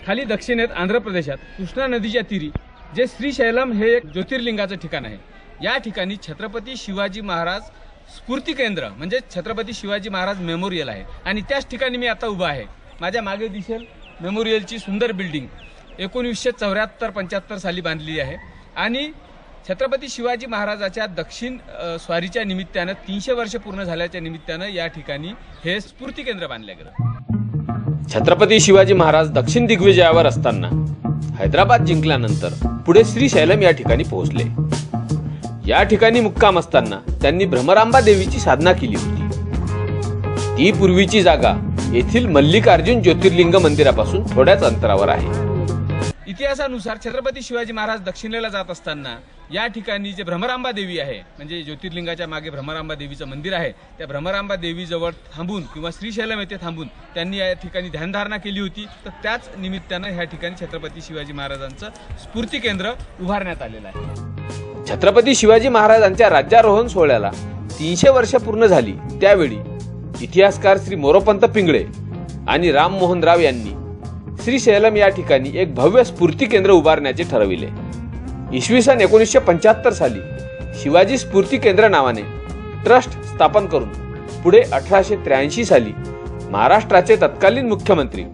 खाली दक्षिणेत आंध्र प्रदेशात कृष्णा नदीच्या तीरी जे श्रीशैलम हे एक ज्योतिर्लिंगाचं ठिकाण आहे, या ठिकाणी छत्रपती शिवाजी महाराज स्फूर्ती केंद्र म्हणजे छत्रपती शिवाजी महाराज मेमोरियल आहे आणि त्याच ठिकाणी मी आता उभा आहे। माझ्या मागे दिसेल मेमोरियलची सुंदर बिल्डिंग 1974-75 साली बांधली आहे आणि छत्रपती शिवाजी महाराजाच्या दक्षिण स्वारीच्या निमित्तानं 300 वर्ष पूर्ण झाल्याच्या निमित्तानं या ठिकाणी हे स्फूर्ती केंद्र बांधले गेले। छत्रपती शिवाजी महाराज दक्षिण दिग्विजयावर असताना हैदराबाद जिंकल्यानंतर पुढे श्रीशैलम या ठिकाणी पोहोचले। या ठिकाणी मुक्काम असताना त्यांनी भ्रमरांबा देवीची साधना केली होती। ती पूर्वीची जागा येथील मल्लिकार्जुन ज्योतिर्लिंग मंदिरापासून थोड्याच अंतरावर आहे। इतिहासानुसार छत्रपती शिवाजी महाराज दक्षिणेला जात असताना या ठिकाणी जे भ्रमरांबा देवी आहे म्हणजे ज्योतिर्लिंगाच्या मागे भ्रमरांबा देवीचं मंदिर आहे, त्या भ्रमरांबा देवीजवळ थांबून किंवा श्रीशैलम येथे थांबून त्यांनी या ठिकाणी ध्यानधारणा केली होती। तर त्याच निमित्तानं ह्या ठिकाणी छत्रपती शिवाजी महाराजांचं स्फूर्ती केंद्र उभारण्यात आलेलं आहे। छत्रपती शिवाजी महाराजांच्या राज्यारोहण सोहळ्याला 300 वर्ष पूर्ण झाली त्यावेळी इतिहासकार श्री मोरोपंत पिंगळे आणि राममोहन राव यांनी श्रीशैलम या ठिकाणी एक भव्य स्फूर्ती केंद्र उभारण्याचे ठरविले। इसवी सन 1975 साली शिवाजी स्फूर्ती केंद्र नावाने ट्रस्ट स्थापन करून पुढे 1883 साली महाराष्ट्राचे तत्कालीन मुख्यमंत्री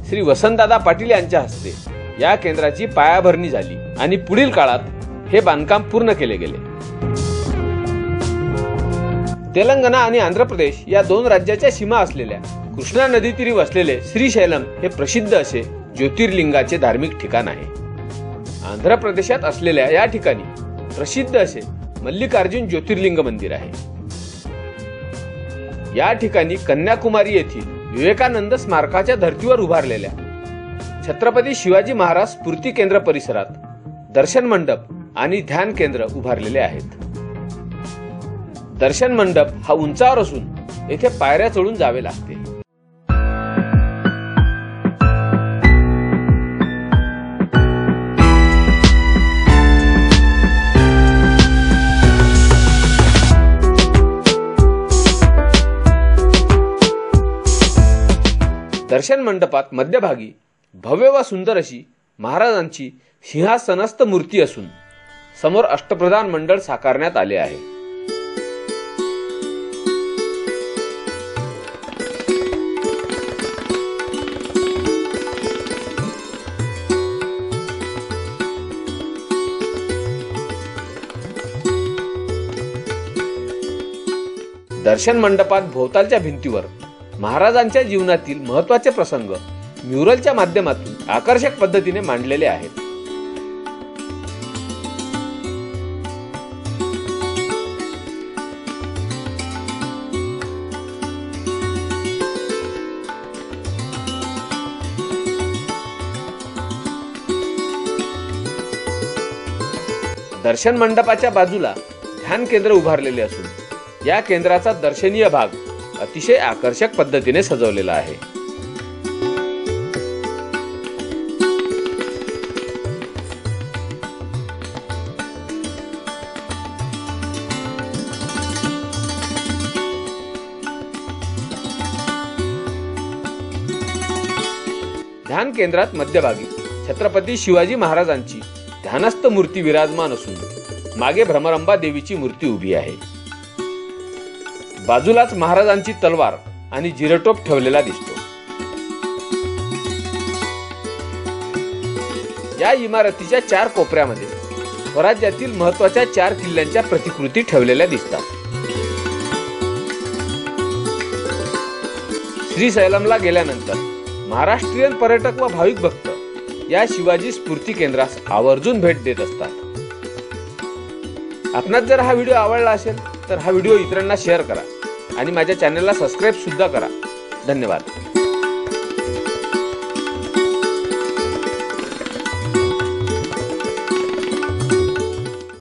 श्री वसंतदादा पाटील यांच्या हस्ते या केंद्राची पायाभरणी झाली आणि पुढील काळात हे बांधकाम पूर्ण केले गेले। तेलंगणा आणि आंध्र प्रदेश या दोन राज्याच्या सीमा असलेल्या कृष्णा नदी तीरी वसलेले श्रीशैलम हे प्रसिद्ध असे ज्योतिर्लिंगाचे धार्मिक ठिकाण आहे। आंध्र प्रदेशात असलेल्या या ठिकाणी प्रसिद्ध असे मल्लिकार्जुन ज्योतिर्लिंग मंदिर आहे। या ठिकाणी कन्याकुमारी येथील विवेकानंद स्मारकाच्या धर्तीवर उभारलेल्या छत्रपती शिवाजी महाराज स्फूर्ती केंद्र परिसरात दर्शन मंडप आणि ध्यान केंद्र उभारलेले आहेत। दर्शन मंडप हा उंचावर असून येथे पायऱ्या चढून जावे लागते। दर्शन मंडपात मध्यभागी भव्य व सुंदर अशी महाराजांची सिंहासनस्थ मूर्ती असून समोर अष्टप्रधान मंडळ साकारण्यात आले आहे। दर्शन मंडपात भोवतालच्या भिंतीवर महाराजांच्या जीवनातील महत्त्वाचे प्रसंग म्युरलच्या माध्यमातून आकर्षक पद्धतीने मांडलेले आहेत। दर्शन मंडपाच्या बाजूला ध्यान केंद्र उभारलेले असून या केंद्राचा दर्शनीय भाग अतिशय आकर्षक पद्धतीने सजवलेला आहे। ध्यान केंद्रात मध्यभागी छत्रपती शिवाजी महाराजांची ध्यानस्थ मूर्ती विराजमान असून मागे भ्रमरांबा देवीची मूर्ती उभी आहे। बाजूलाच महाराजांची तलवार आणि जिरटोप ठेवलेला दिसतो। या इमारतीच्या 4 कोपऱ्यामध्ये स्वराज्यातील महत्त्वाच्या 4 किल्ल्यांच्या प्रतिकृती ठेवलेल्या दिसतात। श्रीशैलमला गेल्यानंतर महाराष्ट्रीयन पर्यटक व भाविक भक्त या शिवाजी स्फूर्ती केंद्रास आवर्जून भेट देत असतात। आपणास जर हा व्हिडिओ आवडला असेल तर हा व्हिडिओ इतरांना शेअर करा आणि माझ्या चॅनलला सबस्क्राईब सुद्धा करा। धन्यवाद।